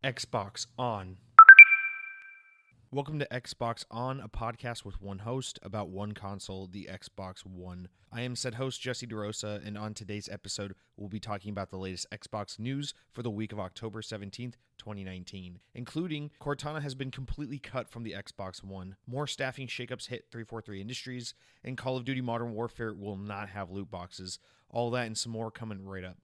Xbox On. Welcome to Xbox On, a podcast with one host about one console, the Xbox One. I am said host Jesse DeRosa, and on today's episode, we'll be talking about the latest Xbox news for the week of October 17th, 2019, including Cortana has been completely cut from the Xbox One, more staffing shakeups hit 343 Industries, and Call of Duty Modern Warfare will not have loot boxes. All that and some more coming right up.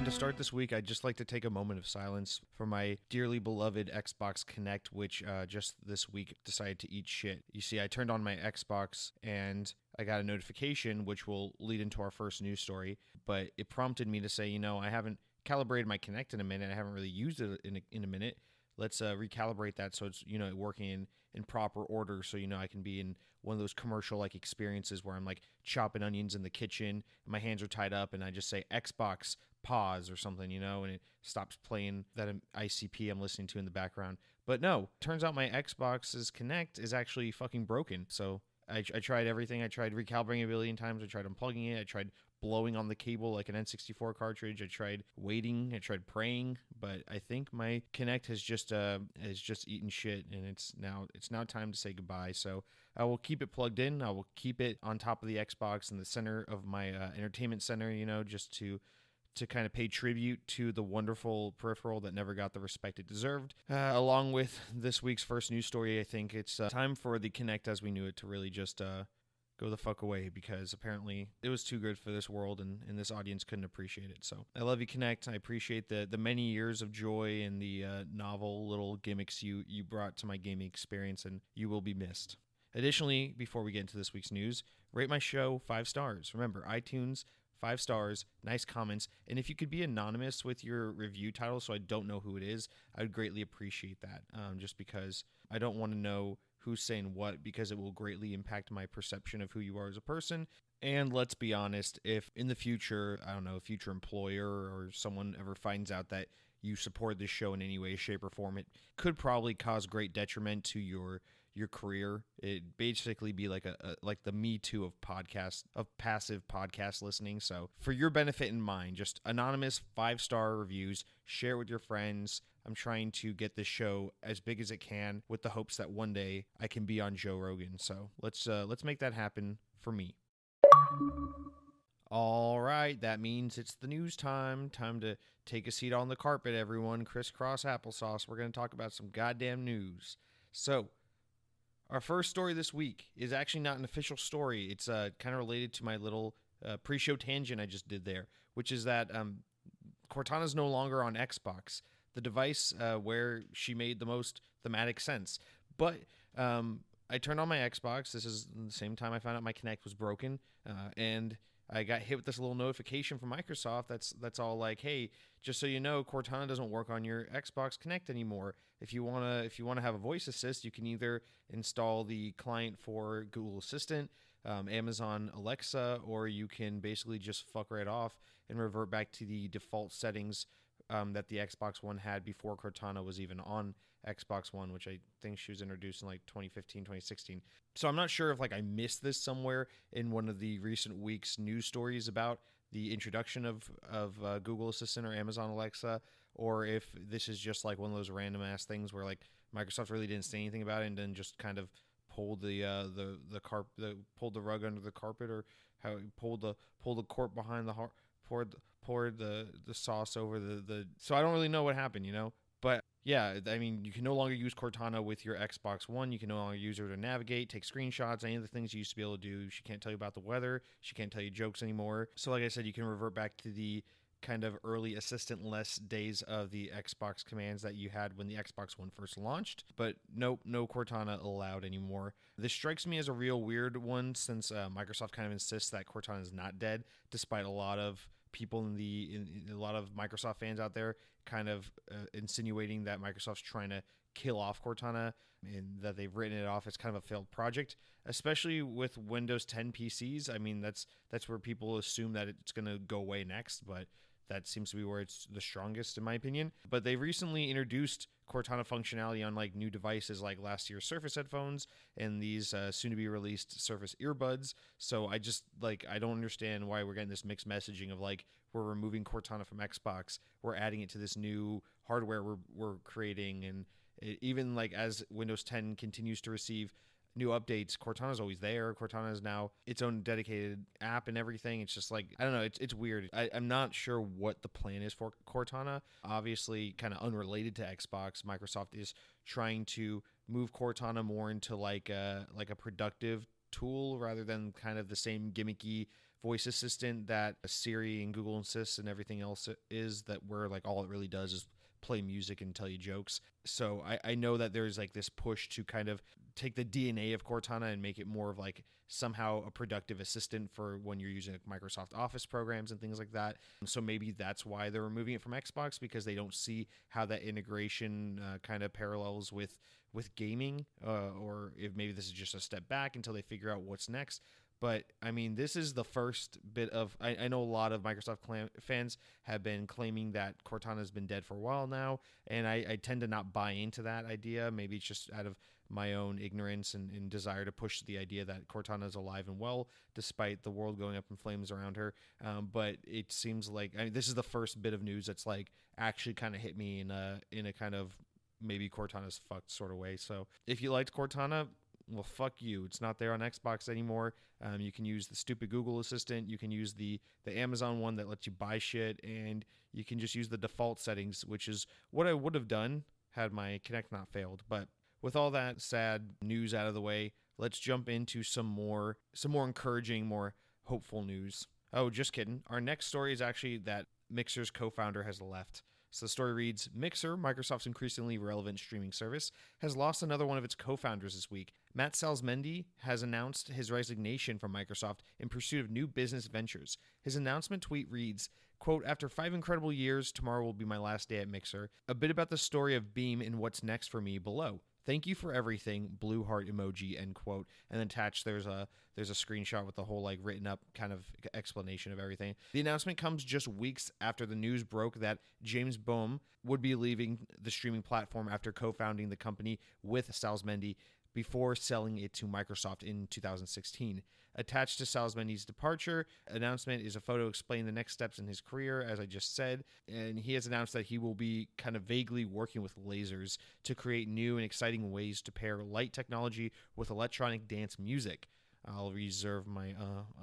To start this week, I'd just like to take a moment of silence for my dearly beloved Xbox Connect, which just this week decided to eat shit. You see, I turned on my Xbox and I got a notification, which will lead into our first news story, but it prompted me to say, I haven't calibrated my Connect in a minute. I haven't really used it in a minute. Let's recalibrate that so it's, working in proper order so, I can be in one of those commercial-like experiences where I'm, chopping onions in the kitchen, and my hands are tied up, and I just say, Xbox, pause, or something, and it stops playing that ICP I'm listening to in the background. But no, turns out my Xbox's Connect is actually fucking broken. So I tried everything. I tried recalibrating a billion times. I tried unplugging it. I tried blowing on the cable like an N64 cartridge. I tried waiting. I tried praying. But I think my Connect has just eaten shit, and it's now time to say goodbye. So I will keep it plugged in. I will keep it on top of the Xbox in the center of my entertainment center. Just to kind of pay tribute to the wonderful peripheral that never got the respect it deserved. Along with this week's first news story, I think it's time for the Kinect as we knew it to really just go the fuck away, because apparently it was too good for this world and this audience couldn't appreciate it. So I love you, Kinect. I appreciate the many years of joy and the novel little gimmicks you brought to my gaming experience, and you will be missed. Additionally, before we get into this week's news, rate my show 5 stars. Remember, iTunes, 5 stars, nice comments, and if you could be anonymous with your review title so I don't know who it is, I would greatly appreciate that, just because I don't want to know who's saying what, because it will greatly impact my perception of who you are as a person. And let's be honest, if in the future, I don't know, a future employer or someone ever finds out that you support this show in any way, shape, or form, it could probably cause great detriment to your career. It'd basically be like like the Me Too of passive podcast listening. So for your benefit in mind, just anonymous 5-star reviews, share it with your friends. I'm trying to get this show as big as it can with the hopes that one day I can be on Joe Rogan. So let's make that happen for me. All right, that means it's the news time. Time to take a seat on the carpet, everyone. Crisscross applesauce. We're going to talk about some goddamn news. So our first story this week is actually not an official story. It's kind of related to my little pre-show tangent I just did there, which is that Cortana's no longer on Xbox, the device where she made the most thematic sense. But I turned on my Xbox. This is the same time I found out my Kinect was broken, and I got hit with this little notification from Microsoft that's all like, hey, just so you know, Cortana doesn't work on your Xbox Kinect anymore. If you wanna have a voice assist, you can either install the client for Google Assistant, Amazon Alexa, or you can basically just fuck right off and revert back to the default settings that the Xbox One had before Cortana was even on Xbox One, which I think she was introduced in 2015, 2016. So I'm not sure if I missed this somewhere in one of the recent weeks' news stories about the introduction of Google Assistant or Amazon Alexa, or if this is just one of those random ass things where Microsoft really didn't say anything about it and then just kind of pulled pulled the rug under the carpet, or how it pulled the corp behind the heart, poured the sauce over the. So I don't really know what happened, But yeah, I mean, you can no longer use Cortana with your Xbox One. You can no longer use her to navigate, take screenshots, any of the things you used to be able to do. She can't tell you about the weather. She can't tell you jokes anymore. So like I said, you can revert back to the kind of early assistant-less days of the Xbox commands that you had when the Xbox One first launched. But no Cortana allowed anymore. This strikes me as a real weird one, since Microsoft kind of insists that Cortana is not dead, despite a lot of people in a lot of Microsoft fans out there kind of insinuating that Microsoft's trying to kill off Cortana and that they've written it off as kind of a failed project, especially with Windows 10 PCs. I mean, that's where people assume that it's going to go away next, but that seems to be where it's the strongest in my opinion. But they've recently introduced Cortana functionality on like new devices like last year's Surface headphones and these soon to be released Surface earbuds. So I just I don't understand why we're getting this mixed messaging of like we're removing Cortana from Xbox, we're adding it to this new hardware we're creating, and even like as Windows 10 continues to receive new updates, Cortana's always there. Cortana is now its own dedicated app and everything. It's just like, I don't know, it's weird. I'm not sure what the plan is for Cortana. Obviously, kind of unrelated to Xbox, Microsoft is trying to move Cortana more into like a productive tool rather than kind of the same gimmicky voice assistant that Siri and Google Assist and everything else is, that where like all it really does is play music and tell you jokes. So I know that there's like this push to kind of take the DNA of Cortana and make it more of like somehow a productive assistant for when you're using like Microsoft Office programs and things like that. So maybe that's why they're removing it from Xbox, because they don't see how that integration kind of parallels with gaming, or if maybe this is just a step back until they figure out what's next. But, I mean, this is the first bit of... I know a lot of Microsoft fans have been claiming that Cortana has been dead for a while now, and I tend to not buy into that idea. Maybe it's just out of my own ignorance and desire to push the idea that Cortana is alive and well, despite the world going up in flames around her. But it seems like... this is the first bit of news that's, like, actually kind of hit me in a kind of maybe Cortana's fucked sort of way. So, if you liked Cortana... well, fuck you. It's not there on Xbox anymore. You can use the stupid Google Assistant. You can use the Amazon one that lets you buy shit, and you can just use the default settings, which is what I would have done had my Kinect not failed. But with all that sad news out of the way, let's jump into some more encouraging, more hopeful news. Oh, just kidding. Our next story is actually that Mixer's co-founder has left. So the story reads, Mixer, Microsoft's increasingly relevant streaming service, has lost another one of its co-founders this week. Matt Salsmendi has announced his resignation from Microsoft in pursuit of new business ventures. His announcement tweet reads, quote, after 5 incredible years, tomorrow will be my last day at Mixer. A bit about the story of Beam and what's next for me below. Thank you for everything, blue heart emoji, end quote. And then attached there's a screenshot with the whole like written up kind of explanation of everything. The announcement comes just weeks after the news broke that James Boehm would be leaving the streaming platform after co-founding the company with Salsmendi before selling it to Microsoft in 2016. Attached to Salsmendi's departure announcement is a photo explaining the next steps in his career, as I just said, and he has announced that he will be kind of vaguely working with lasers to create new and exciting ways to pair light technology with electronic dance music. I'll reserve my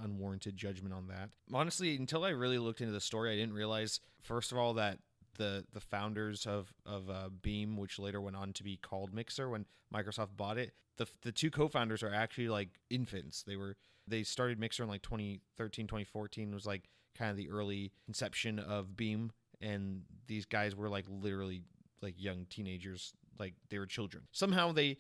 unwarranted judgment on that. Honestly, until I really looked into the story, I didn't realize, first of all, that the founders of Beam, which later went on to be called Mixer when Microsoft bought it, the two co-founders are actually like infants. They started Mixer in like 2013, 2014 was like kind of the early conception of Beam, and these guys were like literally like young teenagers, like they were children. Somehow they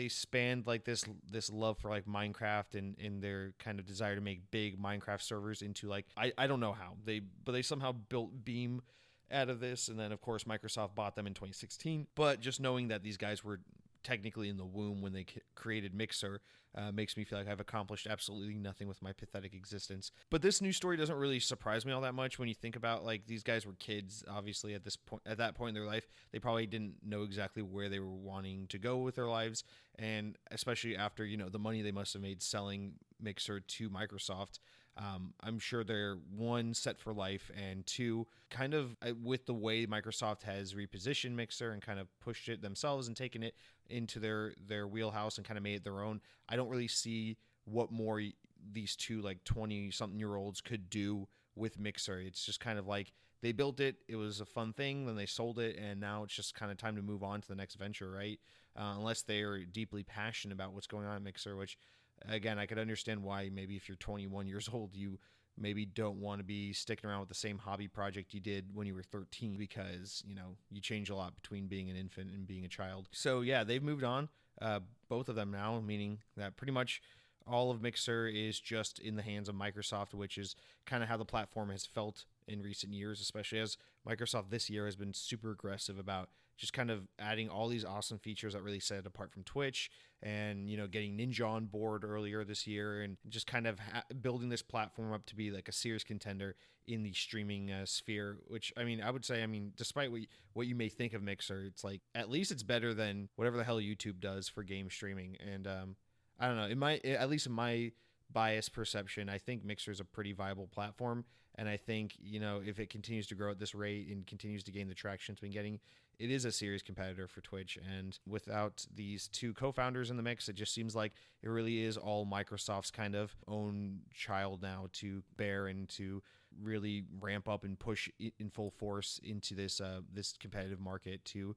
spanned like this love for like Minecraft and their kind of desire to make big Minecraft servers into like I don't know how they somehow built Beam out of this, and then of course Microsoft bought them in 2016. But just knowing that these guys were technically in the womb when they created Mixer makes me feel like I've accomplished absolutely nothing with my pathetic existence. But this news story doesn't really surprise me all that much when you think about like these guys were kids. Obviously at that point in their life, they probably didn't know exactly where they were wanting to go with their lives, and especially after the money they must have made selling Mixer to Microsoft. I'm sure they're, one, set for life, and two, kind of with the way Microsoft has repositioned Mixer and kind of pushed it themselves and taken it into their wheelhouse and kind of made it their own. I don't really see what more these two like 20-something-year-olds could do with Mixer. It's just kind of like they built it, it was a fun thing, then they sold it, and now it's just kind of time to move on to the next venture, right? Unless they are deeply passionate about what's going on at Mixer, which... again, I could understand why maybe if you're 21 years old, you maybe don't want to be sticking around with the same hobby project you did when you were 13, because, you change a lot between being an infant and being a child. So yeah, they've moved on, both of them now, meaning that pretty much all of Mixer is just in the hands of Microsoft, which is kind of how the platform has felt in recent years, especially as Microsoft this year has been super aggressive about just kind of adding all these awesome features that really set it apart from Twitch, and, you know, getting Ninja on board earlier this year, and just kind of building this platform up to be like a serious contender in the streaming sphere, which, I mean, I would say, I mean, despite what you may think of Mixer, it's like, at least it's better than whatever the hell YouTube does for game streaming. And I don't know, at least in my biased perception, I think Mixer is a pretty viable platform. And I think, you know, if it continues to grow at this rate and continues to gain the traction it's been getting, it is a serious competitor for Twitch. And without these two co-founders in the mix, it just seems like it really is all Microsoft's kind of own child now to bear and to really ramp up and push in full force into this competitive market to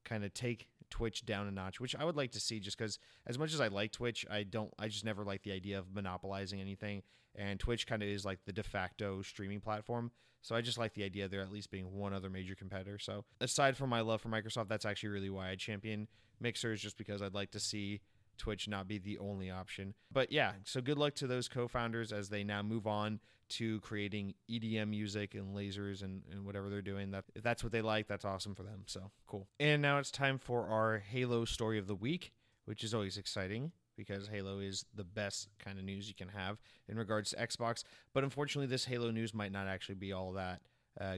kind of take Twitch down a notch, which I would like to see, just because as much as I like Twitch, I just never like the idea of monopolizing anything, and Twitch kind of is like the de facto streaming platform. So I just like the idea of there at least being one other major competitor. So aside from my love for Microsoft, that's actually really why I champion Mixer, is just because I'd like to see Twitch not be the only option. But yeah, so good luck to those co-founders as they now move on to creating EDM music and lasers and whatever they're doing. That if that's what they like, that's awesome for them. So cool. And now it's time for our Halo story of the week, which is always exciting because Halo is the best kind of news you can have in regards to Xbox. But unfortunately, this Halo news might not actually be all that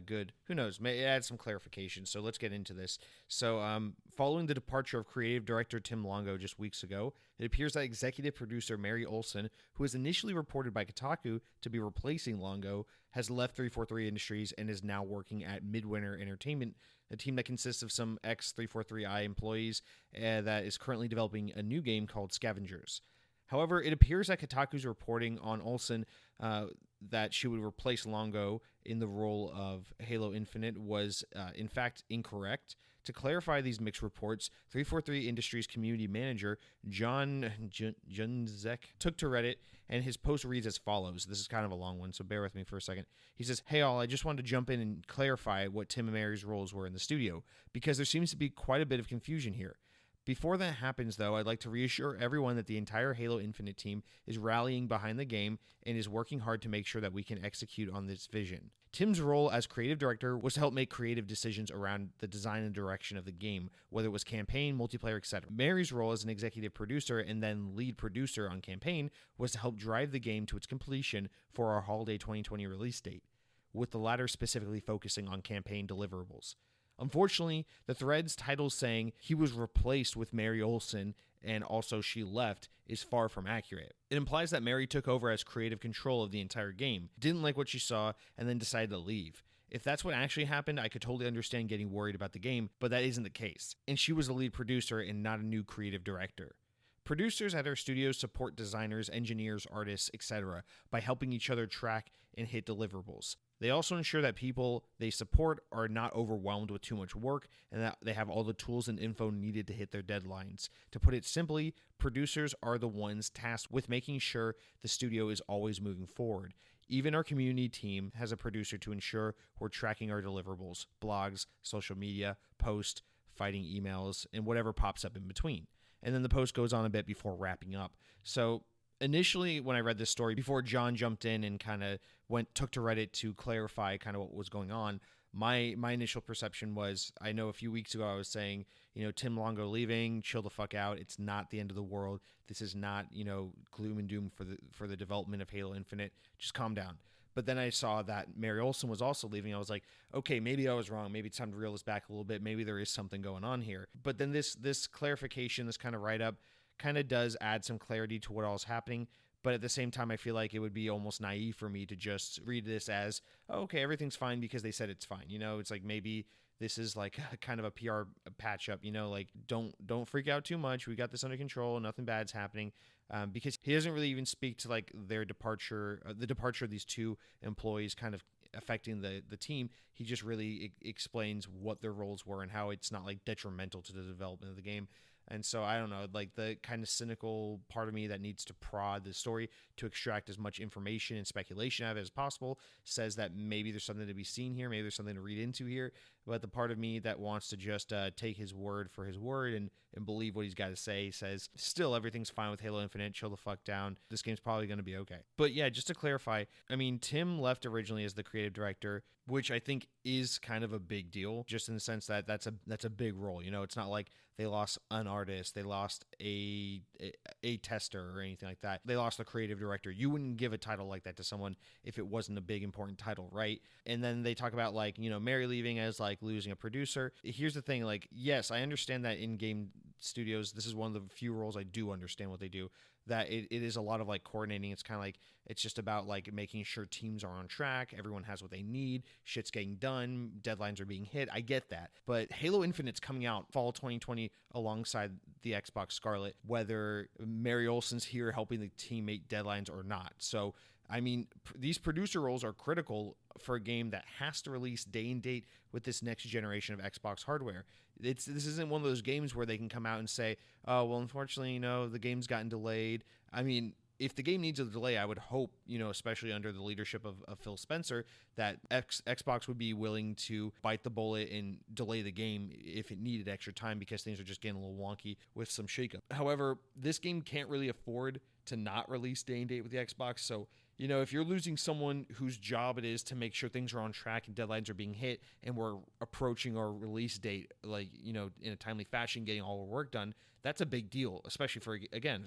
good. Who knows? May add some clarification. So let's get into this. So following the departure of creative director Tim Longo just weeks ago, it appears that executive producer Mary Olson, who was initially reported by Kotaku to be replacing Longo, has left 343 Industries and is now working at Midwinter Entertainment, a team that consists of some ex-343i employees that is currently developing a new game called Scavengers. However, it appears that Kotaku's reporting on Olsen that she would replace Longo in the role of Halo Infinite was, in fact, incorrect. To clarify these mixed reports, 343 Industries community manager John Junzek took to Reddit, and his post reads as follows. This is kind of a long one, so bear with me for a second. He says, "Hey all, I just wanted to jump in and clarify what Tim and Mary's roles were in the studio, because there seems to be quite a bit of confusion here. Before that happens, though, I'd like to reassure everyone that the entire Halo Infinite team is rallying behind the game and is working hard to make sure that we can execute on this vision. Tim's role as creative director was to help make creative decisions around the design and direction of the game, whether it was campaign, multiplayer, etc. Mary's role as an executive producer and then lead producer on campaign was to help drive the game to its completion for our holiday 2020 release date, with the latter specifically focusing on campaign deliverables. Unfortunately, the thread's title saying he was replaced with Mary Olson and also she left is far from accurate. It implies that Mary took over as creative control of the entire game, didn't like what she saw, and then decided to leave. If that's what actually happened, I could totally understand getting worried about the game, but that isn't the case. And she was the lead producer and not a new creative director. Producers at our studios support designers, engineers, artists, etc. by helping each other track and hit deliverables. They also ensure that people they support are not overwhelmed with too much work and that they have all the tools and info needed to hit their deadlines. To put it simply, producers are the ones tasked with making sure the studio is always moving forward. Even our community team has a producer to ensure we're tracking our deliverables, blogs, social media, posts, fighting emails, and whatever pops up in between. And then the post goes on a bit before wrapping up. So initially, when I read this story, before John jumped in and kind of took to Reddit to clarify kind of what was going on, my initial perception was, I know a few weeks ago I was saying, you know, Tim Longo leaving, chill the fuck out. It's not the end of the world. This is not, you know, gloom and doom for the development of Halo Infinite. Just calm down. But then I saw that Mary Olson was also leaving. I was like, okay, maybe I was wrong. Maybe it's time to reel this back a little bit. Maybe there is something going on here. But then this clarification, this kind of write-up, kind of does add some clarity to what all is happening. But at the same time, I feel like it would be almost naive for me to just read this as, oh, okay, everything's fine because they said it's fine. You know, it's like maybe this is like kind of a PR patch up, you know, like don't freak out too much. We got this under control. Nothing bad's happening. Because he doesn't really even speak to like their departure, the departure of these two employees kind of affecting the team. He just really explains what their roles were and how it's not like detrimental to the development of the game. And so I don't know, like the kind of cynical part of me that needs to prod the story to extract as much information and speculation out of it as possible says that maybe there's something to be seen here, maybe there's something to read into here. But the part of me that wants to just take his word for his word and believe what he's got to say says, still, everything's fine with Halo Infinite. Chill the fuck down. This game's probably going to be okay. But yeah, just to clarify, I mean, Tim left originally as the creative director, which I think is kind of a big deal, just in the sense that that's a big role. You know, it's not like they lost an artist, they lost a tester or anything like that. They lost the creative director. You wouldn't give a title like that to someone if it wasn't a big important title, right? And then they talk about, like, you know, Mary leaving as like losing a producer. Here's the thing, like, yes, I understand that in game studios, this is one of the few roles I do understand what they do, that it is a lot of like coordinating. It's kind of like, it's just about like making sure teams are on track, everyone has what they need, shit's getting done, deadlines are being hit. I get that. But Halo Infinite's coming out fall 2020 alongside the Xbox Scarlet, whether Mary Olsen's here helping the team meet deadlines or not. So I mean, these producer roles are critical for a game that has to release day and date with this next generation of Xbox hardware. This isn't one of those games where they can come out and say, oh, well, unfortunately, you know, the game's gotten delayed. I mean, if the game needs a delay, I would hope, you know, especially under the leadership of Phil Spencer, that Xbox would be willing to bite the bullet and delay the game if it needed extra time, because things are just getting a little wonky with some shakeup. However, this game can't really afford to not release day and date with the Xbox. So, you know, if you're losing someone whose job it is to make sure things are on track and deadlines are being hit and we're approaching our release date, like, you know, in a timely fashion, getting all our work done, that's a big deal, especially for a game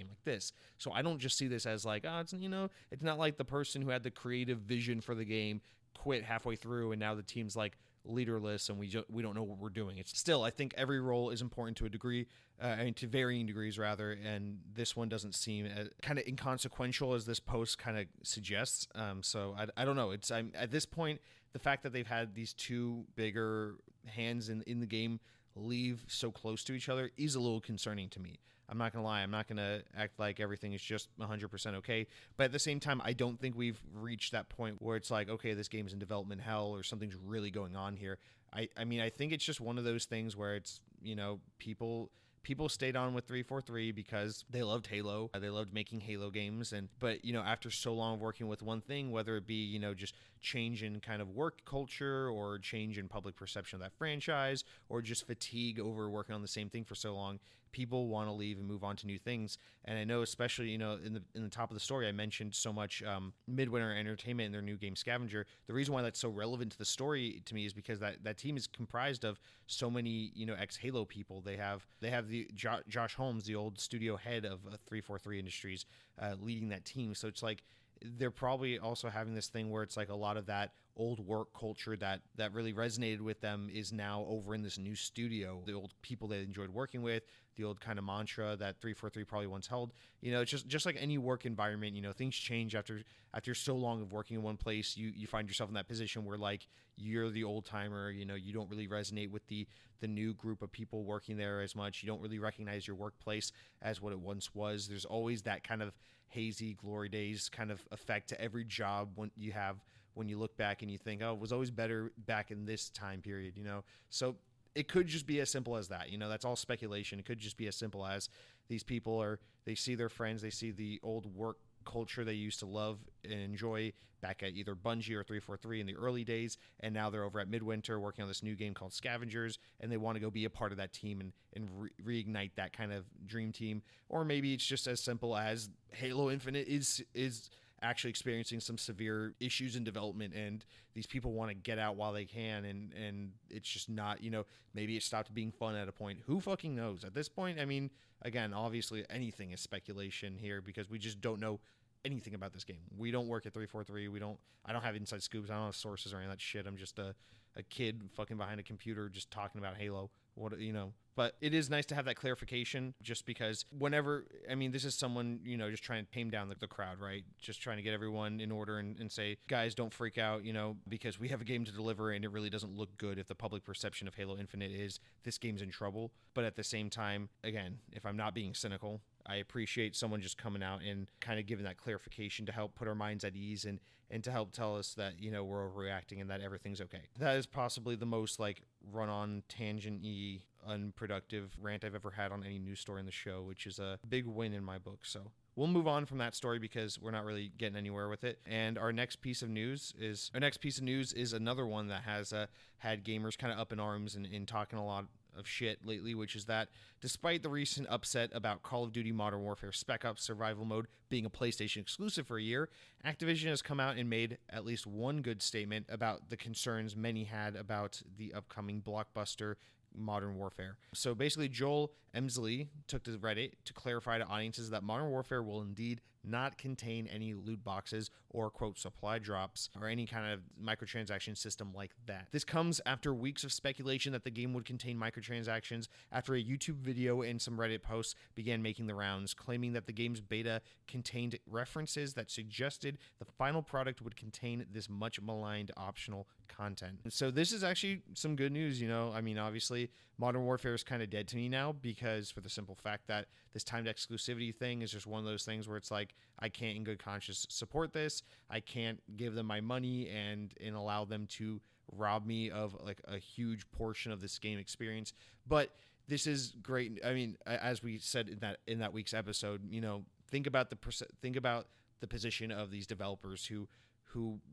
like this. So I don't just see this as like, oh, it's, you know, it's not like the person who had the creative vision for the game quit halfway through and now the team's like leaderless and we don't know what we're doing. It's still, I think every role is important to a degree, and to varying degrees rather, and this one doesn't seem as kind of inconsequential as this post kind of suggests. So I don't know. I'm at this point, the fact that they've had these two bigger hands in the game leave so close to each other is a little concerning to me. I'm not going to lie. I'm not going to act like everything is just 100% okay. But at the same time, I don't think we've reached that point where it's like, okay, this game is in development hell or something's really going on here. I mean, I think it's just one of those things where it's, you know, people stayed on with 343 because they loved Halo. They loved making Halo games. But, you know, after so long of working with one thing, whether it be, you know, just change in kind of work culture or change in public perception of that franchise or just fatigue over working on the same thing for so long, people want to leave and move on to new things. And I know, especially, you know, in the top of the story, I mentioned so much Midwinter Entertainment and their new game Scavenger. The reason why that's so relevant to the story to me is because that team is comprised of so many, you know, ex-Halo people. They have the Josh Holmes, the old studio head of 343 Industries, leading that team. So it's like they're probably also having this thing where it's like a lot of that old work culture that really resonated with them is now over in this new studio. The old people they enjoyed working with, the old kind of mantra that 343 probably once held. You know, it's just like any work environment, you know, things change after so long of working in one place. You find yourself in that position where like you're the old timer, you know, you don't really resonate with the new group of people working there as much. You don't really recognize your workplace as what it once was. There's always that kind of hazy glory days kind of effect to every job when you look back and you think, oh, it was always better back in this time period, you know? So it could just be as simple as that. You know, that's all speculation. It could just be as simple as these people they see their friends, they see the old work culture they used to love and enjoy back at either Bungie or 343 in the early days, and now they're over at Midwinter working on this new game called Scavengers, and they want to go be a part of that team and reignite that kind of dream team. Or maybe it's just as simple as Halo Infinite is actually experiencing some severe issues in development, and these people want to get out while they can, and it's just not, you know, maybe it stopped being fun at a point. Who fucking knows? At this point, I mean, again, obviously anything is speculation here because we just don't know anything about this game. We don't work at 343. I don't have inside scoops. I don't have sources or any of that shit. I'm just a kid fucking behind a computer just talking about Halo. What, you know, but it is nice to have that clarification, just because whenever, I mean, this is someone, you know, just trying to tame down the crowd, right? Just trying to get everyone in order and say, guys, don't freak out, you know, because we have a game to deliver and it really doesn't look good if the public perception of Halo Infinite is this game's in trouble. But at the same time, again, if I'm not being cynical, I appreciate someone just coming out and kind of giving that clarification to help put our minds at ease and to help tell us that, you know, we're overreacting and that everything's okay. That is possibly the most like run-on, tangent-y, unproductive rant I've ever had on any news story in the show, which is a big win in my book. So we'll move on from that story because we're not really getting anywhere with it. And our next piece of news is another one that has had gamers kind of up in arms and talking a lot of shit lately, which is that despite the recent upset about Call of Duty Modern Warfare Spec Ops Survival Mode being a PlayStation exclusive for a year, Activision has come out and made at least one good statement about the concerns many had about the upcoming blockbuster Modern Warfare. So basically, Joel Emsley took to Reddit to clarify to audiences that Modern Warfare will indeed not contain any loot boxes or, quote, supply drops or any kind of microtransaction system like that. This comes after weeks of speculation that the game would contain microtransactions after a YouTube video and some Reddit posts began making the rounds, claiming that the game's beta contained references that suggested the final product would contain this much maligned optional content. And so this is actually some good news, you know. I mean, obviously, Modern Warfare is kind of dead to me now because for the simple fact that this timed exclusivity thing is just one of those things where it's like, I can't in good conscience support this. I can't give them my money and allow them to rob me of like a huge portion of this game experience. But this is great. I mean, as we said in that week's episode, you know, think about the position of these developers who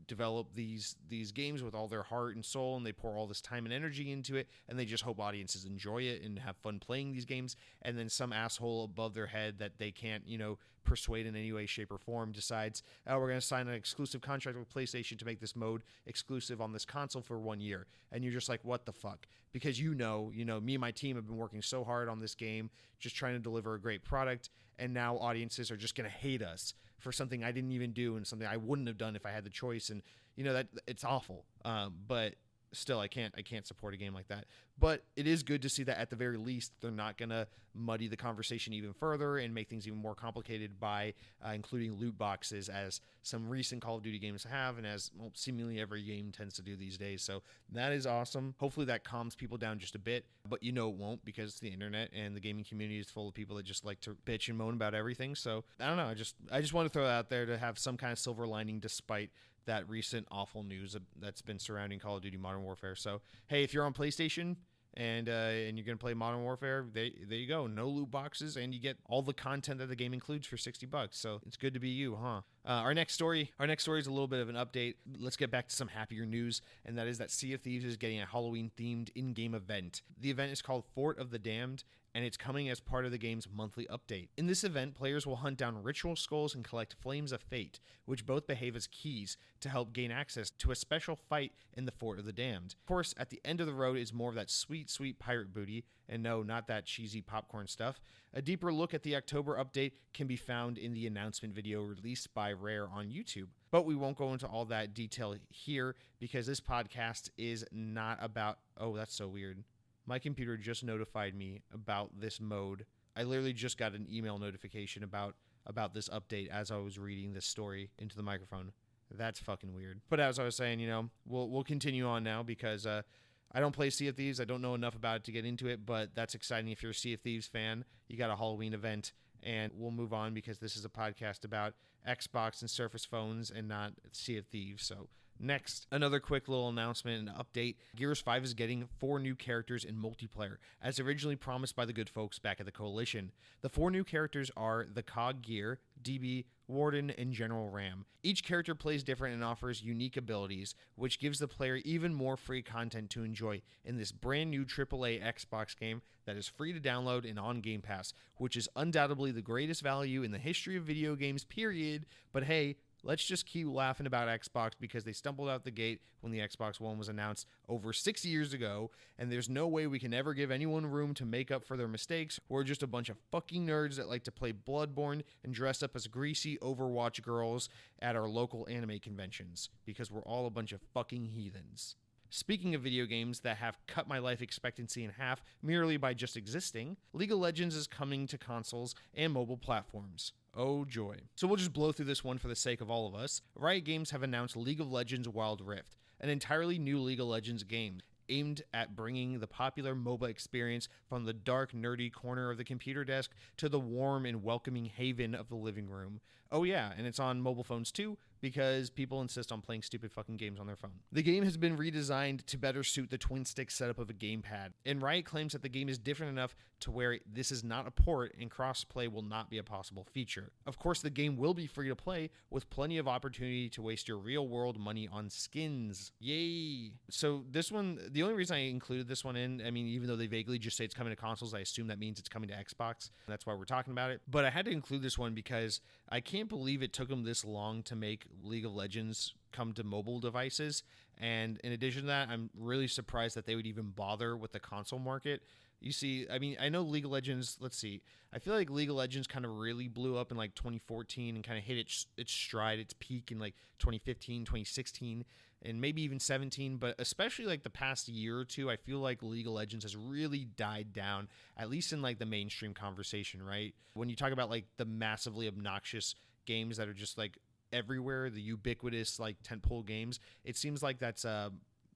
develop these games with all their heart and soul, and they pour all this time and energy into it, and they just hope audiences enjoy it and have fun playing these games. And then some asshole above their head that they can't, you know, persuade in any way, shape, or form decides, oh, we're going to sign an exclusive contract with PlayStation to make this mode exclusive on this console for 1 year. And you're just like, what the fuck? Because you know, me and my team have been working so hard on this game, just trying to deliver a great product, and now audiences are just going to hate us for something I didn't even do and something I wouldn't have done if I had the choice. And you know that it's awful. But still, I can't support a game like that. But it is good to see that at the very least they're not gonna muddy the conversation even further and make things even more complicated by including loot boxes, as some recent Call of Duty games have, and as seemingly every game tends to do these days. So that is awesome. Hopefully that calms people down just a bit, but you know it won't, because it's the internet and the gaming community is full of people that just like to bitch and moan about everything. So I don't know. I just want to throw that out there to have some kind of silver lining despite that recent awful news that's been surrounding Call of Duty Modern Warfare. So hey, if you're on PlayStation and you're gonna play Modern Warfare, there you go. No loot boxes, and you get all the content that the game includes for $60. So it's good to be you, huh? Our next story is a little bit of an update. Let's get back to some happier news, and that is that Sea of Thieves is getting a Halloween-themed in-game event. The event is called Fort of the Damned, and it's coming as part of the game's monthly update. In this event, players will hunt down ritual skulls and collect Flames of Fate, which both behave as keys to help gain access to a special fight in the Fort of the Damned. Of course, at the end of the road is more of that sweet, sweet pirate booty, and no, not that cheesy popcorn stuff. A deeper look at the October update can be found in the announcement video released by Rare on YouTube. But we won't go into all that detail here because this podcast is not about... Oh, that's so weird. My computer just notified me about this mode. I literally just got an email notification about this update as I was reading this story into the microphone. That's fucking weird. But as I was saying, you know, we'll continue on now because I don't play Sea of Thieves. I don't know enough about it to get into it, but that's exciting. If you're a Sea of Thieves fan, you got a Halloween event, and we'll move on because this is a podcast about Xbox and Surface phones and not Sea of Thieves. So next, another quick little announcement and update. Gears 5 is getting 4 new characters in multiplayer, as originally promised by the good folks back at the Coalition. The 4 new characters are the Cog Gear, DB, Warden, and General Ram. Each character plays different and offers unique abilities, which gives the player even more free content to enjoy in this brand new AAA Xbox game that is free to download and on Game Pass, which is undoubtedly the greatest value in the history of video games, period. But hey, let's just keep laughing about Xbox because they stumbled out the gate when the Xbox One was announced over 6 years ago, and there's no way we can ever give anyone room to make up for their mistakes. We're just a bunch of fucking nerds that like to play Bloodborne and dress up as greasy Overwatch girls at our local anime conventions because we're all a bunch of fucking heathens. Speaking of video games that have cut my life expectancy in half merely by just existing, League of Legends is coming to consoles and mobile platforms. Oh joy. So we'll just blow through this one for the sake of all of us. Riot Games have announced League of Legends Wild Rift, an entirely new League of Legends game aimed at bringing the popular MOBA experience from the dark, nerdy corner of the computer desk to the warm and welcoming haven of the living room. Oh yeah, and it's on mobile phones too, because people insist on playing stupid fucking games on their phone. The game has been redesigned to better suit the twin stick setup of a gamepad, and Riot claims that the game is different enough to where this is not a port and crossplay will not be a possible feature. Of course, the game will be free to play with plenty of opportunity to waste your real world money on skins. Yay! So this one, the only reason I included this one in, I mean, even though they vaguely just say it's coming to consoles, I assume that means it's coming to Xbox. That's why we're talking about it. But I had to include this one because I can't believe it took them this long to make League of Legends come to mobile devices. And in addition to that, I'm really surprised that they would even bother with the console market. You see, I mean, I know League of Legends, let's see. I feel like League of Legends kind of really blew up in like 2014 and kind of hit its stride, its peak in like 2015, 2016, and maybe even 17. But especially like the past year or two, I feel like League of Legends has really died down, at least in like the mainstream conversation, right? When you talk about like the massively obnoxious games that are just like everywhere, the ubiquitous like tentpole games, it seems like that's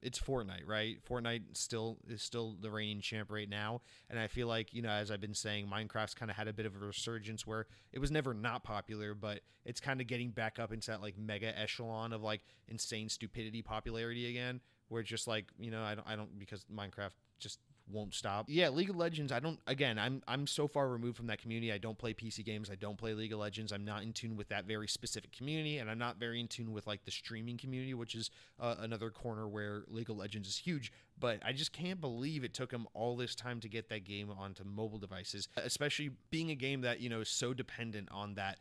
it's Fortnite, right? Fortnite is still the reigning champ right now, and I feel like, you know, as I've been saying, Minecraft's kind of had a bit of a resurgence where it was never not popular, but it's kind of getting back up into that like mega echelon of like insane stupidity popularity again, where it's just like, you know, I don't because Minecraft just won't stop. Yeah, League of Legends, I'm so far removed from that community. I don't play PC games. I don't play League of Legends. I'm not in tune with that very specific community, and I'm not very in tune with like the streaming community, which is another corner where League of Legends is huge. But I just can't believe it took them all this time to get that game onto mobile devices, especially being a game that, you know, is so dependent on that.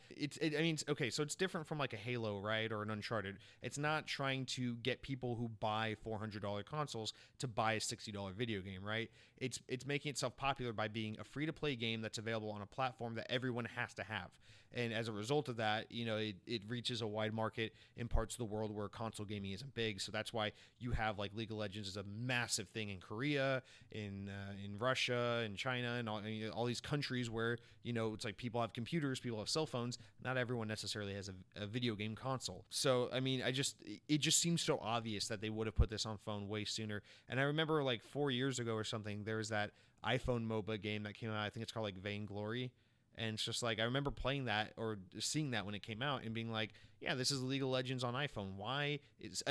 Okay, so it's different from like a Halo, right, or an Uncharted. It's not trying to get people who buy $400 consoles to buy a $60 video game, right? It's making itself popular by being a free-to-play game that's available on a platform that everyone has to have. And as a result of that, you know, it reaches a wide market in parts of the world where console gaming isn't big. So that's why you have like League of Legends is a massive thing in Korea, in Russia, in China, and all these countries where, you know, it's like people have computers, people have cell phones. Not everyone necessarily has a video game console. So, I mean, it just seems so obvious that they would have put this on phone way sooner. And I remember like 4 years ago or something, there was that iPhone MOBA game that came out. I think it's called like Vainglory. And it's just like, I remember playing that or seeing that when it came out and being like, yeah, this is League of Legends on iPhone. Why is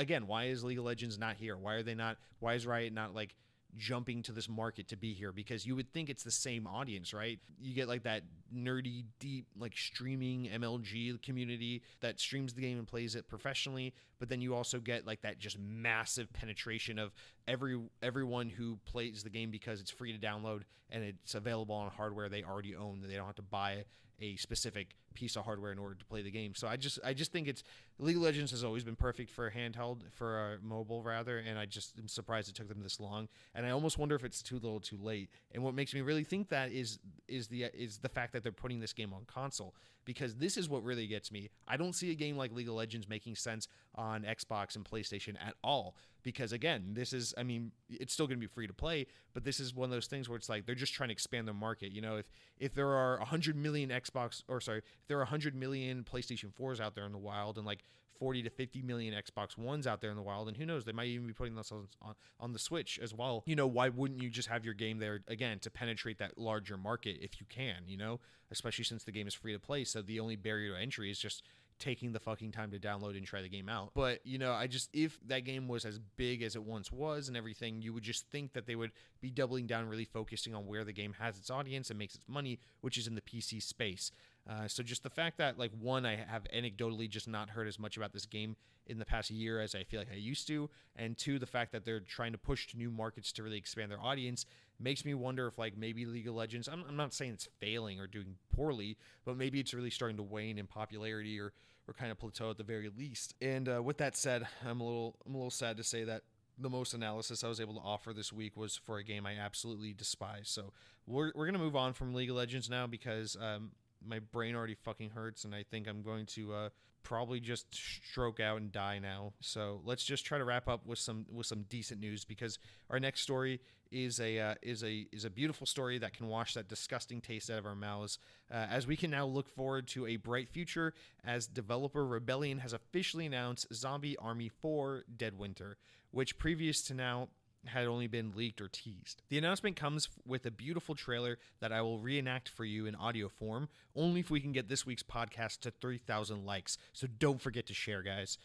League of Legends not here? Why is Riot not like jumping to this market to be here? Because you would think it's the same audience, right? You get like that nerdy, deep, like streaming MLG community that streams the game and plays it professionally, but then you also get like that just massive penetration of everyone who plays the game because it's free to download and it's available on hardware they already own. They don't have to buy a specific piece of hardware in order to play the game. So I just think League of Legends has always been perfect for mobile rather, and I just am surprised it took them this long. And I almost wonder if it's too little, too late. And what makes me really think that is the fact that they're putting this game on console, because this is what really gets me. I don't see a game like League of Legends making sense on Xbox and PlayStation at all. Because again, it's still going to be free to play, but this is one of those things where it's like they're just trying to expand their market. You know, if there are 100 million if there are 100 million PlayStation 4s out there in the wild and like 40 to 50 million Xbox Ones out there in the wild, and who knows, they might even be putting themselves on the Switch as well. You know, why wouldn't you just have your game there again to penetrate that larger market if you can, you know, especially since the game is free to play. So the only barrier to entry is just taking the fucking time to download and try the game out. But, you know, if that game was as big as it once was and everything, you would just think that they would be doubling down, really focusing on where the game has its audience and makes its money, which is in the PC space. So just the fact that, like, one, I have anecdotally just not heard as much about this game in the past year as I feel like I used to, and two, the fact that they're trying to push to new markets to really expand their audience makes me wonder if, like, maybe League of Legends, I'm not saying it's failing or doing poorly, but maybe it's really starting to wane in popularity or kind of plateau at the very least. And with that said, I'm a little sad to say that the most analysis I was able to offer this week was for a game I absolutely despise. So we're going to move on from League of Legends now because my brain already fucking hurts, and I think I'm going to probably just stroke out and die now. So let's just try to wrap up with some decent news, because our next story is a beautiful story that can wash that disgusting taste out of our mouths, as we can now look forward to a bright future as developer Rebellion has officially announced Zombie Army 4 Dead Winter, which previous to now had only been leaked or teased. The announcement comes with a beautiful trailer that I will reenact for you in audio form, only if we can get this week's podcast to 3,000 likes, so don't forget to share, guys.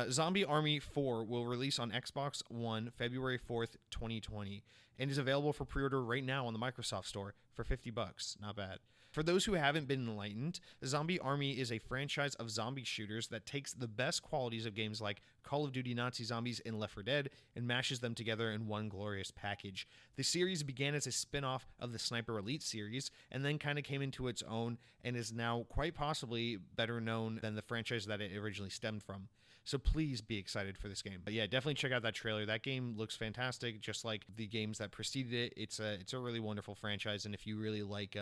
Zombie Army 4 will release on Xbox One February 4th, 2020, and is available for pre-order right now on the Microsoft Store for $50. Not bad. For those who haven't been enlightened, Zombie Army is a franchise of zombie shooters that takes the best qualities of games like Call of Duty Nazi Zombies and Left 4 Dead and mashes them together in one glorious package. The series began as a spin-off of the Sniper Elite series and then kind of came into its own and is now quite possibly better known than the franchise that it originally stemmed from. So please be excited for this game. But yeah, definitely check out that trailer. That game looks fantastic, just like the games that preceded it. It's a really wonderful franchise, and if you really like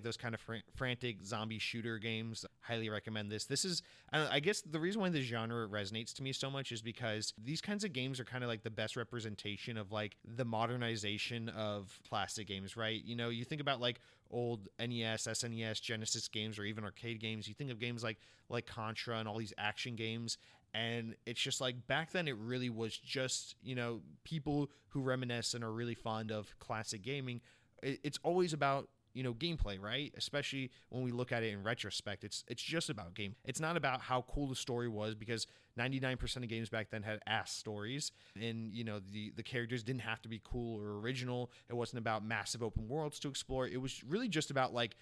those kind of frantic zombie shooter games, highly recommend this. This is, I guess the reason why this genre resonates to me so much is because these kinds of games are kind of like the best representation of like the modernization of classic games, right? You know, you think about like old NES, SNES, Genesis games, or even arcade games. You think of games like Contra and all these action games, and it's just like back then it really was just, you know, people who reminisce and are really fond of classic gaming. It's always about, you know, gameplay, right? Especially when we look at it in retrospect, it's just about game. It's not about how cool the story was, because 99% of games back then had ass stories, and you know, the characters didn't have to be cool or original. It wasn't about massive open worlds to explore. It was really just about like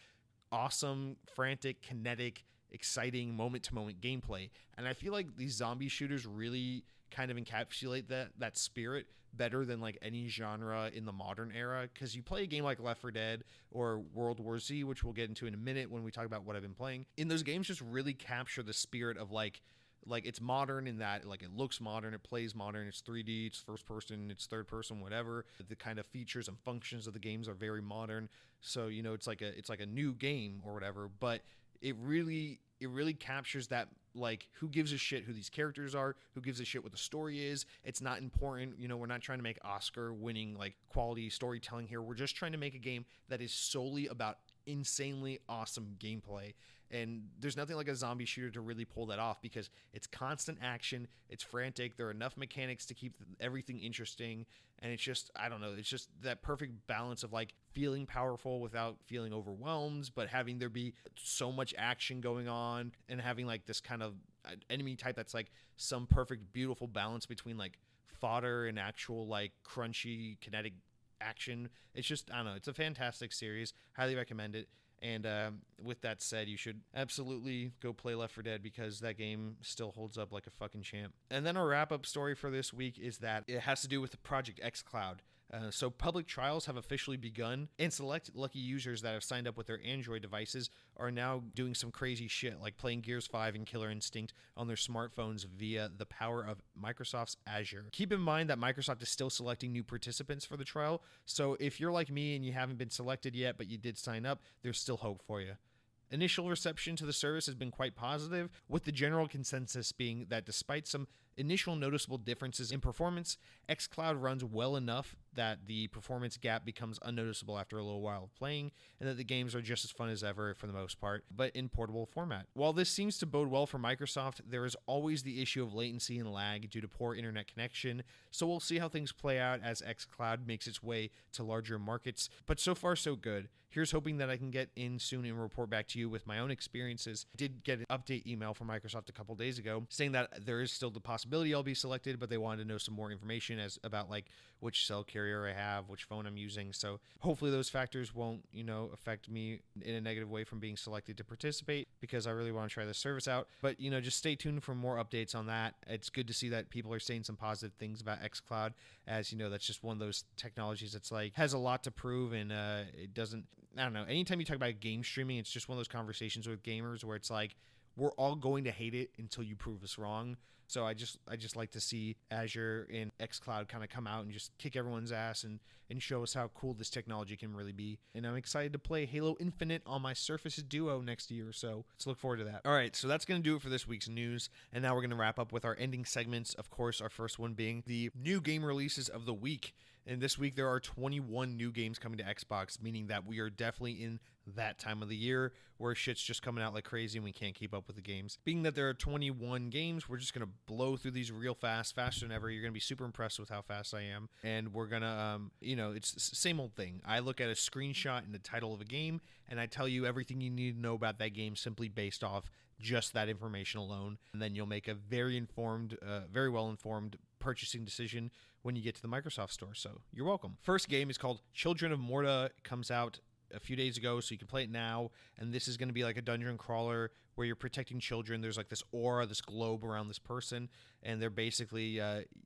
awesome, frantic, kinetic, exciting moment-to-moment gameplay. And I feel like these zombie shooters really kind of encapsulate that spirit better than like any genre in the modern era, because you play a game like Left 4 Dead or World War Z, which we'll get into in a minute when we talk about what I've been playing, in those games just really capture the spirit of like it's modern in that like it looks modern, it plays modern, it's 3D, it's first person, it's third person, whatever. The kind of features and functions of the games are very modern, so you know, it's like a new game or whatever, but it really captures that, like, who gives a shit who these characters are, who gives a shit what the story is. It's not important, you know, we're not trying to make Oscar winning like quality storytelling here. We're just trying to make a game that is solely about insanely awesome gameplay. And there's nothing like a zombie shooter to really pull that off, because it's constant action, it's frantic, there are enough mechanics to keep everything interesting, and it's just, I don't know, it's just that perfect balance of like feeling powerful without feeling overwhelmed, but having there be so much action going on, and having like this kind of enemy type that's like some perfect, beautiful balance between like fodder and actual like crunchy kinetic action. It's just, I don't know, it's a fantastic series. Highly recommend it. And with that said, you should absolutely go play Left 4 Dead, because that game still holds up like a fucking champ. And then our wrap-up story for this week is that it has to do with the Project xCloud. So public trials have officially begun, and select lucky users that have signed up with their Android devices are now doing some crazy shit, like playing Gears 5 and Killer Instinct on their smartphones via the power of Microsoft's Azure. Keep in mind that Microsoft is still selecting new participants for the trial, so if you're like me and you haven't been selected yet, but you did sign up, there's still hope for you. Initial reception to the service has been quite positive, with the general consensus being that despite some initial noticeable differences in performance, xCloud runs well enough that the performance gap becomes unnoticeable after a little while of playing, and that the games are just as fun as ever for the most part, but in portable format. While this seems to bode well for Microsoft, there is always the issue of latency and lag due to poor internet connection, so we'll see how things play out as xCloud makes its way to larger markets, but so far so good. Here's hoping that I can get in soon and report back to you with my own experiences. I did get an update email from Microsoft a couple days ago saying that there is still the possibility I'll be selected, but they wanted to know some more information about like which cell carrier I have, which phone I'm using. So hopefully those factors won't, you know, affect me in a negative way from being selected to participate, because I really want to try this service out. But, you know, just stay tuned for more updates on that. It's good to see that people are saying some positive things about xCloud, as you know, that's just one of those technologies that's like has a lot to prove, and it doesn't, I don't know, anytime you talk about game streaming, it's just one of those conversations with gamers where it's like, we're all going to hate it until you prove us wrong. So I just like to see Azure and xCloud kind of come out and just kick everyone's ass and show us how cool this technology can really be. And I'm excited to play Halo Infinite on my Surface Duo next year, so let's look forward to that. All right, so that's going to do it for this week's news, and now we're going to wrap up with our ending segments. Of course, our first one being the new game releases of the week. And this week there are 21 new games coming to Xbox, meaning that we are definitely in that time of the year where shit's just coming out like crazy and we can't keep up with the games. Being that there are 21 games, we're just going to blow through these real fast, faster than ever. You're going to be super impressed with how fast I am. And we're going to, it's the same old thing. I look at a screenshot and the title of a game, and I tell you everything you need to know about that game simply based off just that information alone. And then you'll make a very well-informed purchasing decision when you get to the Microsoft Store. So you're welcome. First game is called Children of Morta. It comes out a few days ago, so you can play it now. And this is going to be like a dungeon crawler where you're protecting children. There's like this aura, this globe around this person, and they're basically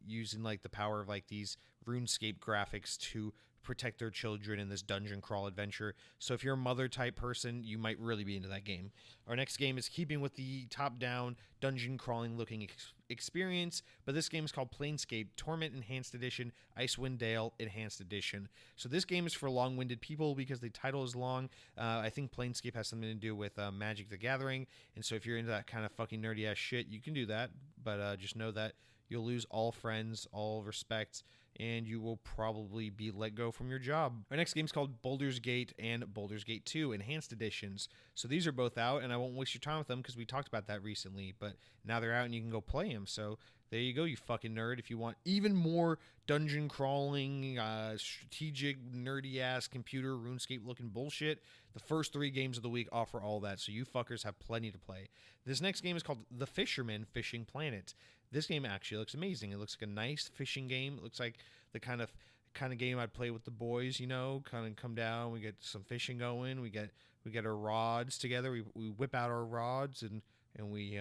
using like the power of like these RuneScape graphics to protect their children in this dungeon crawl adventure. So if you're a mother type person, you might really be into that game. Our next game is keeping with the top-down dungeon crawling looking experience, but this game is called Planescape Torment Enhanced Edition, Icewind Dale Enhanced Edition. So this game is for long-winded people because the title is long. I think Planescape has something to do with Magic the Gathering, and so if you're into that kind of fucking nerdy-ass shit, you can do that, but just know that you'll lose all friends, all respect, and you will probably be let go from your job. Our next game is called Baldur's Gate and Baldur's Gate 2 Enhanced Editions. So these are both out, and I won't waste your time with them because we talked about that recently, but now they're out and you can go play them. So there you go, you fucking nerd. If you want even more dungeon crawling, strategic, nerdy-ass computer RuneScape-looking bullshit, the first 3 games of the week offer all that, so you fuckers have plenty to play. This next game is called The Fisherman Fishing Planet. This game actually looks amazing. It looks like a nice fishing game. It looks like the kind of game I'd play with the boys, kind of come down, we get some fishing going, we get our rods together, we whip out our rods and we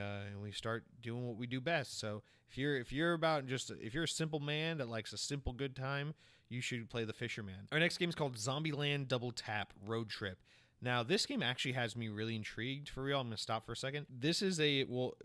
start doing what we do best. So if you're a simple man that likes a simple good time, you should play The Fisherman. Our next game is called Zombieland Double Tap Road Trip. Now, this game actually has me really intrigued, for real. I'm going to stop for a second. This is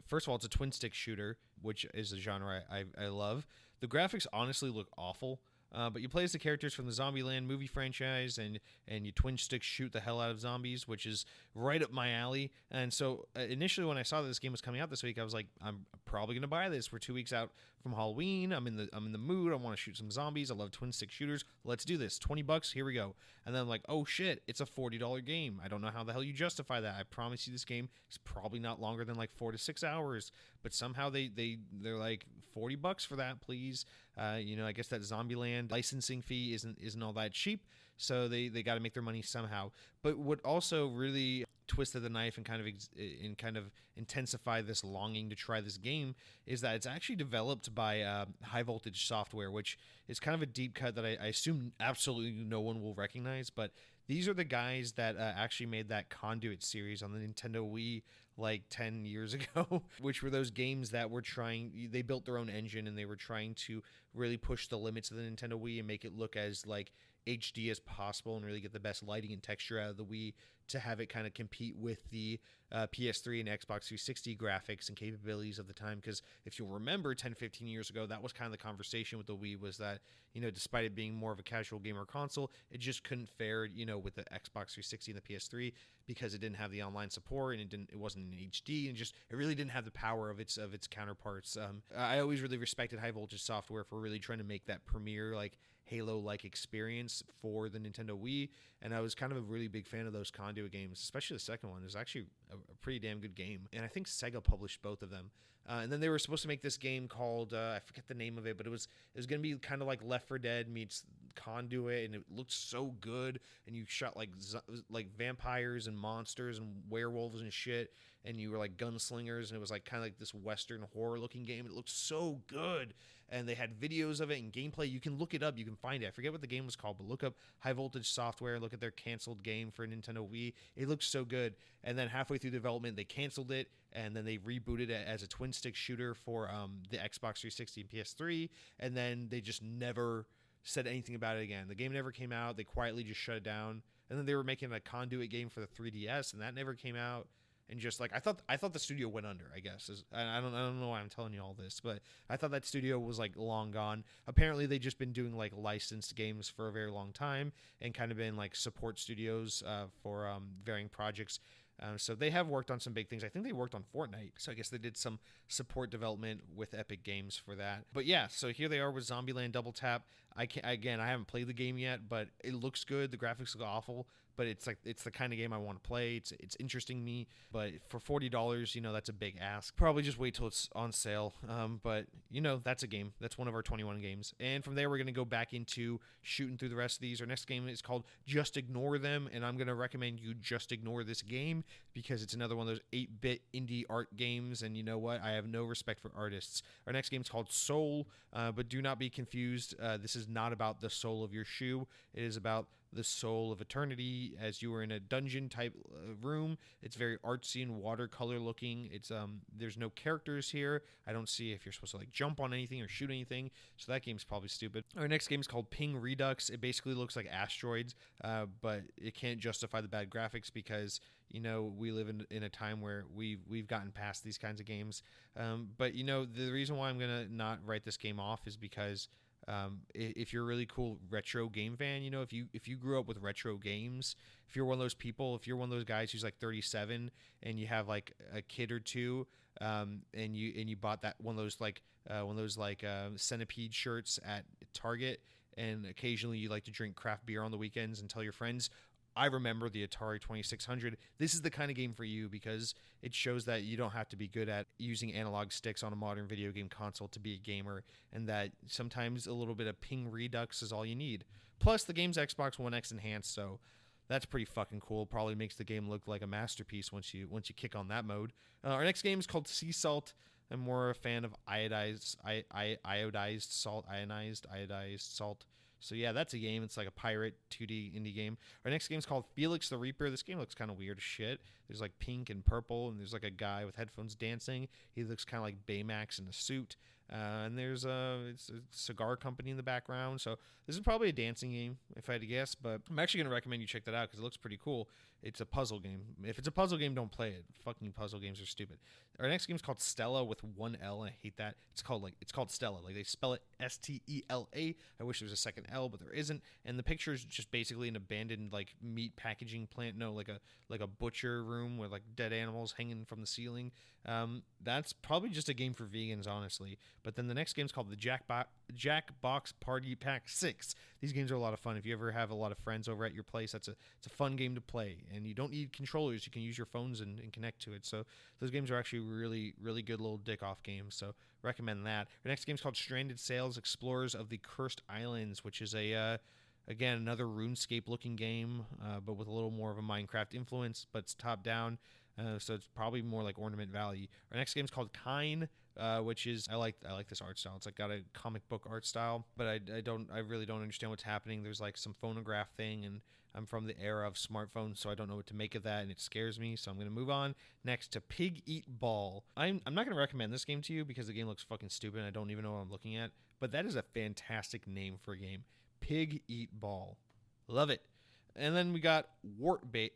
first of all, it's a twin-stick shooter, which is a genre I love. The graphics honestly look awful, but you play as the characters from the Zombieland movie franchise, and you twin-stick shoot the hell out of zombies, which is right up my alley. And so initially when I saw that this game was coming out this week, I was like, I'm probably going to buy this. We're 2 weeks out from Halloween. I'm in the mood. I want to shoot some zombies. I love twin-stick shooters. Let's do this. $20, here we go. And then I'm like, oh shit, it's a $40 game. I don't know how the hell you justify that. I promise you this game is probably not longer than like 4 to 6 hours, but somehow they're like $40 for that, please. I guess that Zombieland licensing fee isn't all that cheap, so they got to make their money somehow. But what also really twisted the knife and kind of intensified this longing to try this game is that it's actually developed by High Voltage Software, which is kind of a deep cut that I assume absolutely no one will recognize. But these are the guys that actually made that Conduit series on the Nintendo Wii like 10 years ago, which were those games that they built their own engine and they were trying to really push the limits of the Nintendo Wii and make it look as like HD as possible and really get the best lighting and texture out of the Wii to have it kind of compete with the PS3 and Xbox 360 graphics and capabilities of the time. Because if you'll remember 10, 15 years ago, that was kind of the conversation with the Wii, was that, despite it being more of a casual gamer console, it just couldn't fare, with the Xbox 360 and the PS3 because it didn't have the online support and it wasn't in HD and it really didn't have the power of its counterparts. I always really respected High Voltage Software for really trying to make that premier like Halo-like experience for the Nintendo Wii, and I was kind of a really big fan of those Conduit games, especially the second one. It was actually a pretty damn good game, and I think Sega published both of them. And then they were supposed to make this game called, I forget the name of it, but it was going to be kind of like Left 4 Dead meets Conduit, and it looked so good, and you shot like vampires and monsters and werewolves and shit, and you were like gunslingers, and it was like kind of like this Western horror-looking game. It looked so good, and they had videos of it and gameplay. You can look it up. You can find it. I forget what the game was called, but look up High Voltage Software. Look at their canceled game for Nintendo Wii. It looks so good. And then halfway through development, they canceled it, and then they rebooted it as a twin-stick shooter for the Xbox 360 and PS3, and then they just never said anything about it again. The game never came out. They quietly just shut it down. And then they were making a Conduit game for the 3DS, and that never came out. And just like I thought the studio went under, I guess. I don't know why I'm telling you all this, but I thought that studio was like long gone. Apparently they've just been doing like licensed games for a very long time and kind of been like support studios for varying projects. So they have worked on some big things. I think they worked on Fortnite. So I guess they did some support development with Epic Games for that. But yeah, so here they are with Zombieland Double Tap. I haven't played the game yet, but it looks good. The graphics look awful, but it's the kind of game I want to play. It's interesting me, but for $40, that's a big ask. Probably just wait till it's on sale. But that's a game. That's one of our 21 games. And from there, we're gonna go back into shooting through the rest of these. Our next game is called Just Ignore Them, and I'm gonna recommend you just ignore this game because it's another one of those 8-bit indie art games. And you know what? I have no respect for artists. Our next game is called Soul, but do not be confused. This is not about the soul of your shoe. It is about the soul of eternity as you are in a dungeon type room. It's very artsy and watercolor looking. It's there's no characters here. I don't see if you're supposed to like jump on anything or shoot anything, so that game's probably stupid. Our next game is called Ping Redux. It basically looks like asteroids, but it can't justify the bad graphics because we live in a time where we've gotten past these kinds of games. But the reason why I'm gonna not write this game off is because if you're a really cool retro game fan, if you grew up with retro games, if you're one of those people, if you're one of those guys who's like 37 and you have like a kid or two, and you bought that one of those Centipede shirts at Target, and occasionally you like to drink craft beer on the weekends and tell your friends, I remember the Atari 2600. This is the kind of game for you because it shows that you don't have to be good at using analog sticks on a modern video game console to be a gamer, and that sometimes a little bit of Ping Redux is all you need. Plus, the game's Xbox One X enhanced, so that's pretty fucking cool. Probably makes the game look like a masterpiece once you kick on that mode. Our next game is called Sea Salt. I'm more a fan of ionized salt. So yeah, that's a game. It's like a pirate 2D indie game. Our next game is called Felix the Reaper. This game looks kind of weird as shit. There's like pink and purple, and there's like a guy with headphones dancing. He looks kind of like Baymax in a suit. And there's it's a cigar company in the background. So this is probably a dancing game, if I had to guess. But I'm actually going to recommend you check that out because it looks pretty cool. It's a puzzle game. If it's a puzzle game, don't play it. Fucking puzzle games are stupid. Our next game is called Stella with one L. I hate that. It's called Stella. Like they spell it Stela. I wish there was a second L, but there isn't. And the picture is just basically an abandoned like meat packaging plant. No, like a butcher room with like dead animals hanging from the ceiling. That's probably just a game for vegans, honestly. But then the next game is called the Jackbox Party Pack 6. These games are a lot of fun. If you ever have a lot of friends over at your place, it's a fun game to play. And you don't need controllers. You can use your phones and connect to it. So those games are actually really, really good little dick-off games. So recommend that. Our next game is called Stranded Sails Explorers of the Cursed Islands, which is again, another RuneScape-looking game, but with a little more of a Minecraft influence, but it's top-down. So it's probably more like Ornament Valley. Our next game is called Kine, which is I like this art style. It's like got a comic book art style, but I really don't understand what's happening. There's like some phonograph thing, and I'm from the era of smartphones, so I don't know what to make of that, and it scares me. So I'm gonna move on next to Pig Eat Ball. I'm not gonna recommend this game to you because the game looks fucking stupid. And I don't even know what I'm looking at, but that is a fantastic name for a game. Pig Eat Ball, love it. And then we got Warbital.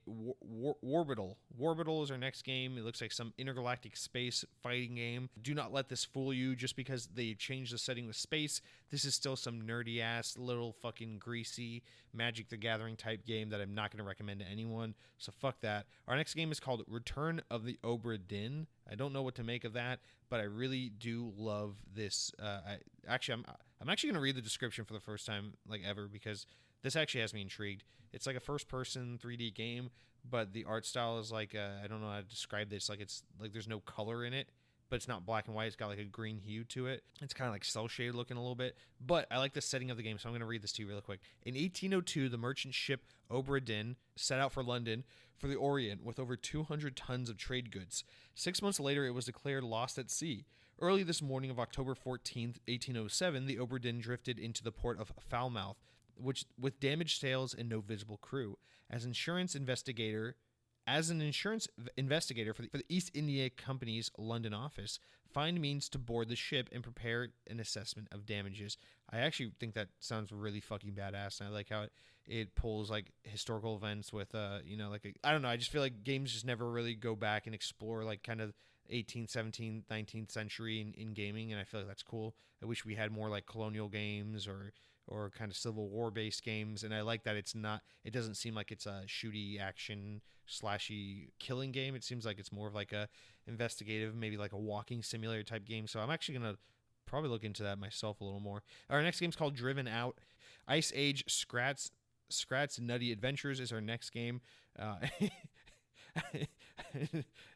Warbital is our next game. It looks like some intergalactic space fighting game. Do not let this fool you just because they changed the setting with space. This is still some nerdy-ass, little fucking greasy Magic the Gathering type game that I'm not going to recommend to anyone. So fuck that. Our next game is called Return of the Obra Dinn. I don't know what to make of that, but I really do love this. I'm actually going to read the description for the first time like ever because this actually has me intrigued. It's like a first-person 3D game, but the art style is like I don't know how to describe this. It's like there's no color in it, but it's not black and white. It's got like a green hue to it. It's kind of like cel-shaded looking a little bit, but I like the setting of the game, so I'm going to read this to you real quick. In 1802, the merchant ship Obra Dinn set out for London for the Orient with over 200 tons of trade goods. 6 months later, it was declared lost at sea. Early this morning of October 14th, 1807, the Obra Dinn drifted into the port of Falmouth, which with damaged sails and no visible crew. As an insurance investigator for the East India Company's London office, find means to board the ship and prepare an assessment of damages. I actually think that sounds really fucking badass, and I like how it pulls like historical events with I don't know, I just feel like games just never really go back and explore like kind of 18th, 17th, 19th century in gaming, and I feel like that's cool. I wish we had more like colonial games or kind of Civil War based games, and I like that it doesn't seem like it's a shooty action slashy killing game. It seems like it's more of like a investigative, maybe like a walking simulator type game. So I'm actually gonna probably look into that myself a little more. Our next game is called Driven Out. Ice Age Scrat's Nutty Adventures is our next game.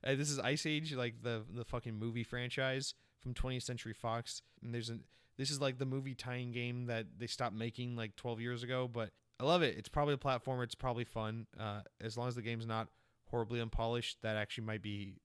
This is Ice Age, like the fucking movie franchise from 20th Century Fox. And this is like the movie tying game that they stopped making like 12 years ago, but I love it. It's probably a platformer. It's probably fun. As long as the game's not horribly unpolished, that actually might be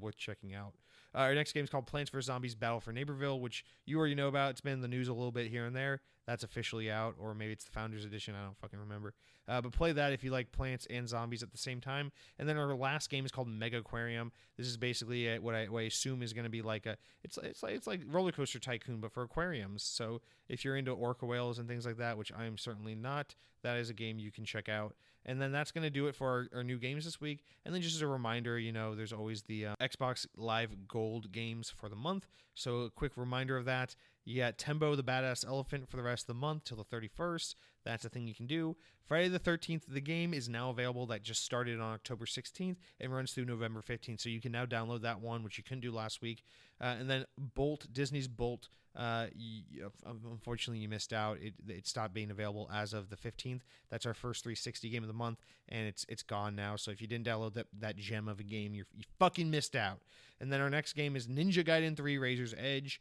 worth checking out. Our next game is called Plants vs. Zombies Battle for Neighborville, which you already know about. It's been in the news a little bit here and there. That's officially out, or maybe it's the Founders Edition. I don't fucking remember. But play that if you like plants and zombies at the same time. And then our last game is called Mega Aquarium. This is basically what I assume is going to be like it's like Roller Coaster Tycoon, but for aquariums. So if you're into orca whales and things like that, which I am certainly not, that is a game you can check out. And then that's going to do it for our new games this week. And then just as a reminder, there's always the Xbox Live Gold games for the month. So a quick reminder of that. You got Tembo the Badass Elephant for the rest of the month till the 31st. That's a thing you can do. Friday the 13th, the game is now available. That just started on October 16th and runs through November 15th. So you can now download that one, which you couldn't do last week. And then Bolt, Disney's Bolt. Unfortunately, you missed out. It stopped being available as of the 15th. That's our first 360 game of the month, and it's gone now. So if you didn't download that gem of a game, you fucking missed out. And then our next game is Ninja Gaiden 3 Razor's Edge,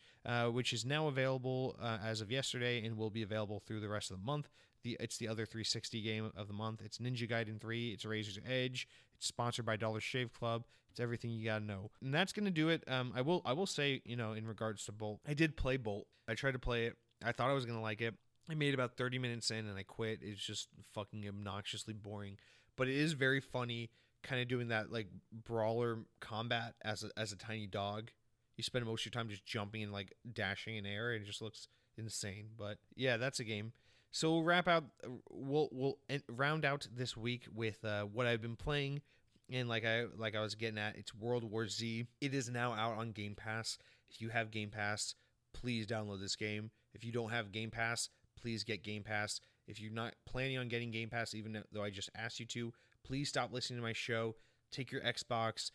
which is now available as of yesterday and will be available through the rest of the month. It's the other 360 game of the month. It's Ninja Gaiden 3. It's Razor's Edge. It's sponsored by Dollar Shave Club. It's everything you gotta know. And that's gonna do it. I will say, in regards to Bolt, I did play Bolt. I tried to play it. I thought I was gonna like it. I made about 30 minutes in and I quit. It's just fucking obnoxiously boring. But it is very funny, kind of doing that like brawler combat as a tiny dog. You spend most of your time just jumping and like dashing in air, and it just looks insane. But yeah, that's a game. So we'll wrap out. We'll round out this week with what I've been playing, and like I was getting at, it's World War Z. It is now out on Game Pass. If you have Game Pass, please download this game. If you don't have Game Pass, please get Game Pass. If you're not planning on getting Game Pass, even though I just asked you to, please stop listening to my show. Take your Xbox,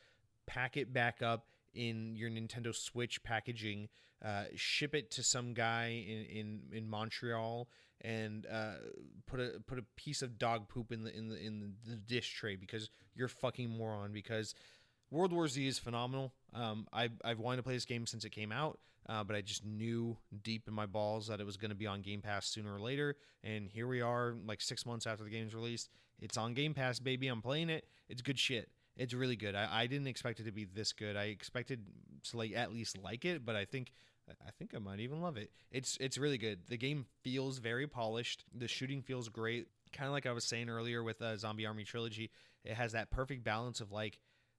pack it back up in your Nintendo Switch packaging, ship it to some guy in Montreal, and put a piece of dog poop in the dish tray because you're a fucking moron. Because World War Z is phenomenal. I've wanted to play this game since it came out, but I just knew deep in my balls that it was going to be on Game Pass sooner or later. And here we are, like 6 months after the game's released. It's on Game Pass, baby. I'm playing it. It's good shit. It's really good. I didn't expect it to be this good. I expected to at least like it, but I think I might even love it. It's really good. The game feels very polished. The shooting feels great. Kind of like I was saying earlier with Zombie Army Trilogy, it has that perfect balance of like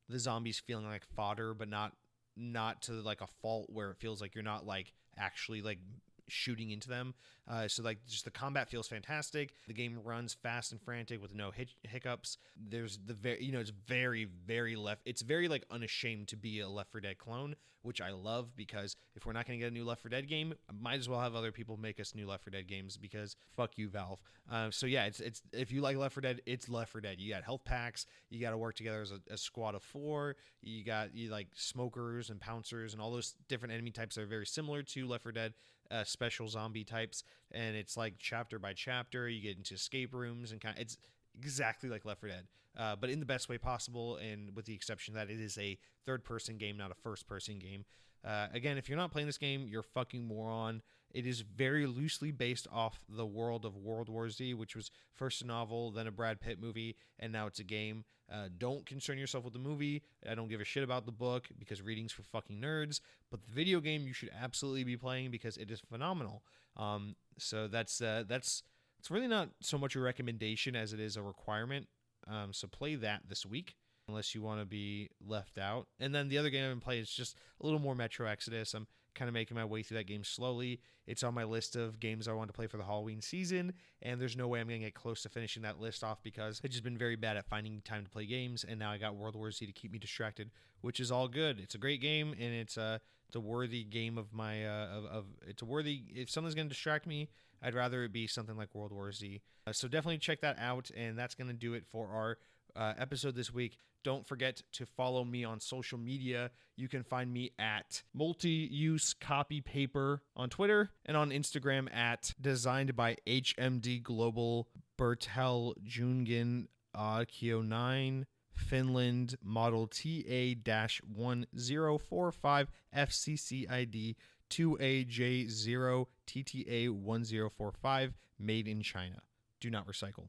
the zombies feeling like fodder, but not to like a fault where it feels like you're not like actually like shooting into them. So like just the combat feels fantastic. The game runs fast and frantic with no hiccups. There's it's very, very it's very like unashamed to be a Left 4 Dead clone, which I love, because if we're not going to get a new Left 4 Dead game, I might as well have other people make us new Left 4 Dead games, because fuck you, Valve. So yeah, it's if you like Left 4 Dead, it's Left 4 Dead. You got health packs. You got to work together as a squad of 4. You like smokers and pouncers and all those different enemy types that are very similar to Left 4 Dead. Special zombie types, and it's like chapter by chapter. You get into escape rooms and it's exactly like Left 4 Dead, but in the best way possible, and with the exception that it is a third-person game, not a first-person game. Again, if you're not playing this game, you're a fucking moron. It is very loosely based off the world of World War Z, which was first a novel, then a Brad Pitt movie, and now it's a game. Don't concern yourself with the movie. I don't give a shit about the book, because reading's for fucking nerds. But the video game you should absolutely be playing, because it is phenomenal. So that's it's really not so much a recommendation as it is a requirement. So play that this week, unless you want to be left out. And then the other game I've been playing is just a little more Metro Exodus. I'm kind of making my way through that game slowly. It's on my list of games I want to play for the Halloween season, and there's no way I'm going to get close to finishing that list off, because I've just been very bad at finding time to play games, and now I got World War Z to keep me distracted, which is all good. It's a great game, and it's a worthy game of my it's a worthy, if something's going to distract me, I'd rather it be something like World War Z. So definitely check that out, and that's going to do it for our episode this week. Don't forget to follow me on social media. You can find me at Multi-Use Copy Paper on Twitter, and on Instagram at Designed by HMD Global Bertel Jungen Kyo 9, Finland, model TA-1045, FCCID 2AJ0TTA1045, made in China. Do not recycle.